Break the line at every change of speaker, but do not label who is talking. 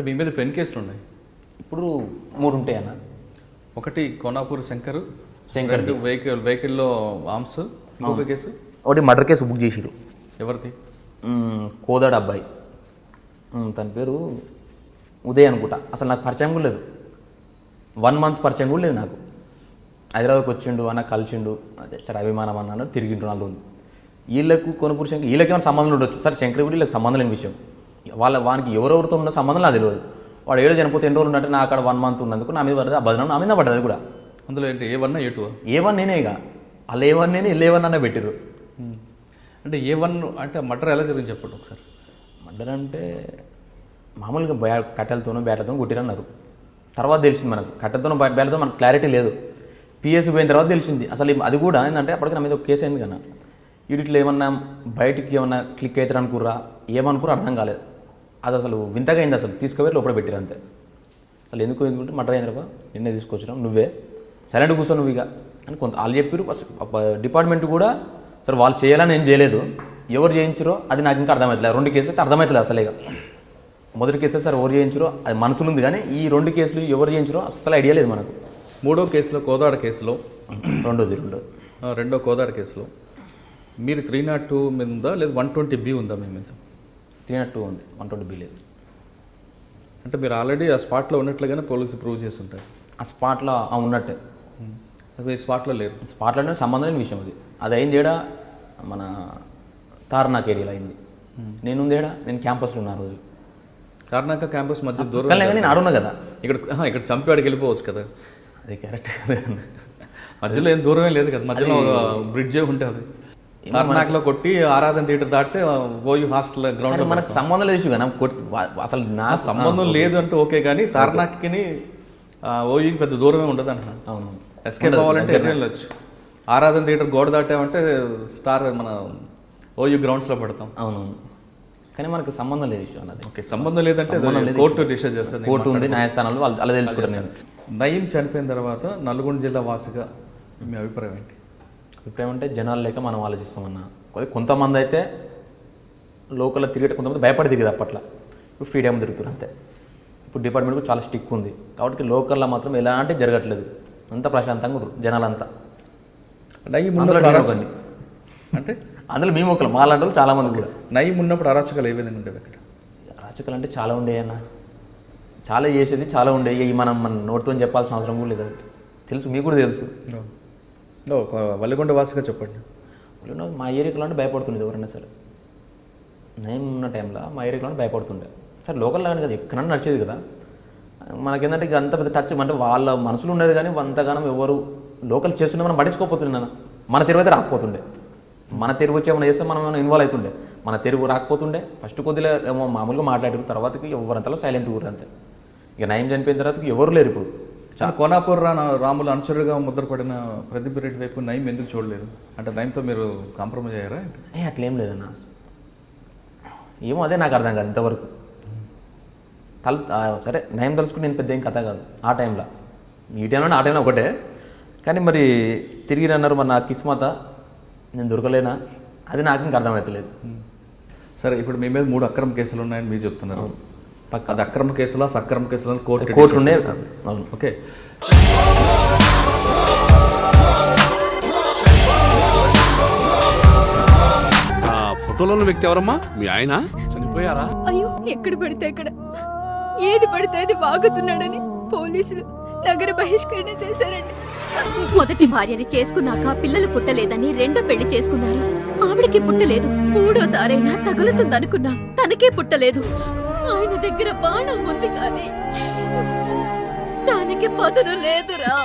మీ మీద పెన్ కేసులు ఉన్నాయి
ఇప్పుడు 3 ఉంటాయి అన్న.
ఒకటి కోనాపూర్ శంకర్ వెహికల్లో ఆర్మ్స్, ఇంకొక కేసు
ఒకటి మర్డర్ కేసు బుక్ చేసిరు.
ఎవరిది?
కోదాడ అబ్బాయి, తన పేరు ఉదయ్ అనుకుంటా. అసలు నాకు పరిచయం కూడా లేదు, 1 మంత్ పరిచయం కూడా లేదు నాకు. హైదరాబాద్కి వచ్చిండు అన్న, కలిసిండు, అదే సరే అభిమానం అన్నాడు, తిరిగిండు 4 రోజులు. వీళ్ళకు కొనుపూరు శంకర్ వీళ్ళకి ఏమైనా సంబంధం ఉండొచ్చు, సరే శంకర్ కూడా వీళ్ళకి సంబంధం లేని విషయం. వానికి ఎవరెవరితో ఉన్న సంబంధం నాకు తెలియదు. వాడు ఏడో చనిపోతే ఎన్ని రోజులు ఉన్నట్టు నా అక్కడ 1 మంత్ ఉన్నందుకు నా మీద పడుతుంది, ఆ బదనం నా మీద పడ్డది కూడా.
అందులో ఏంటి A1 A2?
A1 నేనే, ఇక వాళ్ళు A1 నేనే, A1 అన్న పెట్టిర్రు.
అంటే A1 అంటే మర్డర్ ఎలా జరిగింది చెప్పండి ఒకసారి.
మర్డర్ అంటే మామూలుగా కట్టెలతోనో బ్యాట్లతోనో కొట్టిరన్నారు. తర్వాత తెలిసింది మనకు, కట్టెలతోనో బ్యాట్లతో మనకు క్లారిటీ లేదు. పిఎస్ పోయిన తర్వాత తెలిసింది. అసలు అది కూడా ఏంటంటే అప్పటికి నా మీద ఒక కేసు అయింది కన్నా, వీటిలో ఏమన్నా బయటికి ఏమన్నా క్లిక్ అవుతారు అనుకుర్రా, ఏమనుకురా అర్థం కాలేదు. అది అసలు వింతగా అయింది. అసలు తీసుకుపోయి లోపల పెట్టిరు అంతే. అసలు ఎందుకంటే మర్డర్ అయింది రా, నిన్నే తీసుకొచ్చినాం, నువ్వే సైలెంట్ కూర్చో నువ్వు ఇక అని కొంత వాళ్ళు చెప్పారు. డిపార్ట్మెంట్ కూడా సరే వాళ్ళు చేయాలని ఏం చేయలేదు, ఎవరు చేయించారో అది నాకు ఇంకా అర్థమవుతలేదు. 2 కేసులు అయితే అర్థమవుతలేదు అసలు. ఇక మొదటి కేసు సార్ ఎవరు చేయించారో అది మనసులో ఉంది, కానీ ఈ 2 కేసులు ఎవరు చేయించారో అసలు ఐడియా లేదు మనకు.
3వ కేసులో కోదాడ కేసులో, రెండో కోదాడ కేసులో మీరు 302 మీద ఉందా లేదా 120B ఉందా మీ మీద?
302 ఉంది, 120B లేదు.
అంటే మీరు ఆల్రెడీ ఆ స్పాట్లో ఉన్నట్లుగానే పోలీసు ప్రూవ్ చేసి ఉంటారు.
ఆ స్పాట్లో ఉన్నట్టే,
అది స్పాట్లో లేరు.
స్పాట్లోనే సంబంధం లేని విషయం అది. అది అయింది ఏడా మన తార్నాక్ ఏరియాలో అయింది. నేను క్యాంపస్లో ఉన్న రోజు.
తార్నాక క్యాంపస్ మధ్య దూరం
కానీ నేను ఆడున్నా కదా,
ఇక్కడ చంపేవాడికి వెళ్ళిపోవచ్చు కదా.
అది కరెక్ట్ కదా,
మధ్యలో ఏం దూరమే లేదు కదా, మధ్యలో బ్రిడ్జే ఉంటుంది. తార్నాక్లో కొట్టి ఆరాధన థియేటర్ దాటితే ఓయూ హాస్టల్ గ్రౌండ్.
మనకు సంబంధం లేదు కదా, అసలు నా
సంబంధం లేదు అంటే ఓకే, కానీ తార్నాక్కి ఓయూకి పెద్ద దూరమే ఉండదు అంటున్నాను.
అవును,
ఎస్కేప్ అవ్వాలంటే వెళ్ళొచ్చు. ఆరాధన థియేటర్ గోడ దాటామంటే స్టార్ మన ఓయూ గ్రౌండ్స్లో పడతాం.
అవునవును, కానీ మనకు సంబంధం లేదు విషయం అన్నది.
ఓకే, సంబంధం లేదంటే కోర్టు డిసైడ్ చేస్తుంది.
కోర్టు ఉంది, న్యాయస్థానాలు వాళ్ళు అలా తెలుసుకుంటాను నేను.
నయీం చనిపోయిన తర్వాత నల్గొండ జిల్లా వాసిగా మీ అభిప్రాయం ఏంటి?
అభిప్రాయం అంటే జనాలు లేక మనం ఆలోచిస్తామన్నా. కొంతమంది అయితే లోకల్లో తిరిగేట, కొంతమంది భయపడి తిరిగేది అప్పట్లో. ఇప్పుడు ఫ్రీడమ్ తిరుగుతారు అంతే. ఇప్పుడు డిపార్ట్మెంట్ చాలా స్టిక్ ఉంది కాబట్టి లోకల్లో మాత్రం ఎలాంటి జరగట్లేదు, అంతా ప్రశాంతంగా ఉంటారు జనాలంతా.
అంటే
అందులో మేము ఒకరు మాలాంటి వాళ్ళు చాలామంది కూడా.
నయీం ఉన్నప్పుడు అరాచకాలు ఏ విధంగా ఉండేవి అక్కడ?
అరాచకాలు అంటే చాలా ఉండేవన్న, చాలా చేసేది చాలా ఉండే. మన నోటితో చెప్పాల్సిన అవసరం కూడా లేదు, తెలుసు, మీకు కూడా తెలుసు.
వల్లిగొండ వాసిగా చెప్పండి.
మా ఏరియాలో అంటే భయపడుతుండేది ఎవరైనా సరే. నయం ఉన్న టైంలో మా ఏరియాలో భయపడుతుండే. సరే లోకల్లో కానీ కదా, ఎక్కడన్నా నడిచేది కదా. మనకేంటంటే ఇక అంత పెద్ద టచ్ అంటే వాళ్ళ మనసులో ఉండేది, కానీ అంతగానం ఎవరు లోకల్ చేస్తుండే మనం పట్టించుకోకపోతుండే. మన తెరువు అయితే రాకపోతుండే. మన తెరువు వచ్చి ఏమైనా చేస్తే మనం ఏమైనా ఇన్వాల్వ్ అవుతుండే. మన తెరువు రాకపోతుండే. ఫస్ట్ కొద్దిగా ఏమో మామూలుగా మాట్లాడారు, తర్వాతకి ఎవరంతలో సైలెంట్ ఊరు అంతే. ఇక నయం చనిపోయిన తర్వాత ఎవరు లేరు ఇప్పుడు.
కోనాపూర్ రాములు అనుచరుడుగా ముద్రపడిన ప్రదీప్ రెడ్డి వైపు నయం ఎందుకు చూడలేదు? అంటే నయంతో మీరు కాంప్రమైజ్ అయ్యారా?
అట్లేం లేదన్న, ఏమో అదే నాకు అర్థం కాదు ఇంతవరకు. సరే నయం తలుసుకుని నేను పెద్ద ఏం కథ కాదు ఆ టైంలో. ఈ టైంలో ఆ టైంలో ఒకటే, కానీ మరి తిరిగి అన్నారు మరి నా కిస్మత, నేను దొరకలేనా, అది నాకు ఇంకా అర్థమవుతలేదు.
సరే, ఇప్పుడు మీ మీద 3 అక్రమ కేసులు ఉన్నాయని మీరు చెప్తున్నారు. అది అక్రమ కేసులా సక్రమ కేసులా
కోర్టు ఉండే?
అవును, ఓకే.
ఫోటోలో వ్యక్తి ఎవరమ్మా? మీ ఆయన చనిపోయారా?
అయ్యో, ఎక్కడ పడితే అక్కడ ఏది పడితే అది వాగుతున్నాడని పోలీసులు నగర బహిష్కరణ చేశారండి.
మొదటి భార్యని చేసుకున్నాక పిల్లలు పుట్టలేదని రెండో పెళ్లి చేసుకున్నారు. ఆవిడకి పుట్టలేదు. 3వసారైనా తగులుతుందనుకున్నా, తనకే పుట్టలేదు. ఆయన దగ్గర బాణం ఉంది కానీ దానికి పదును లేదురా.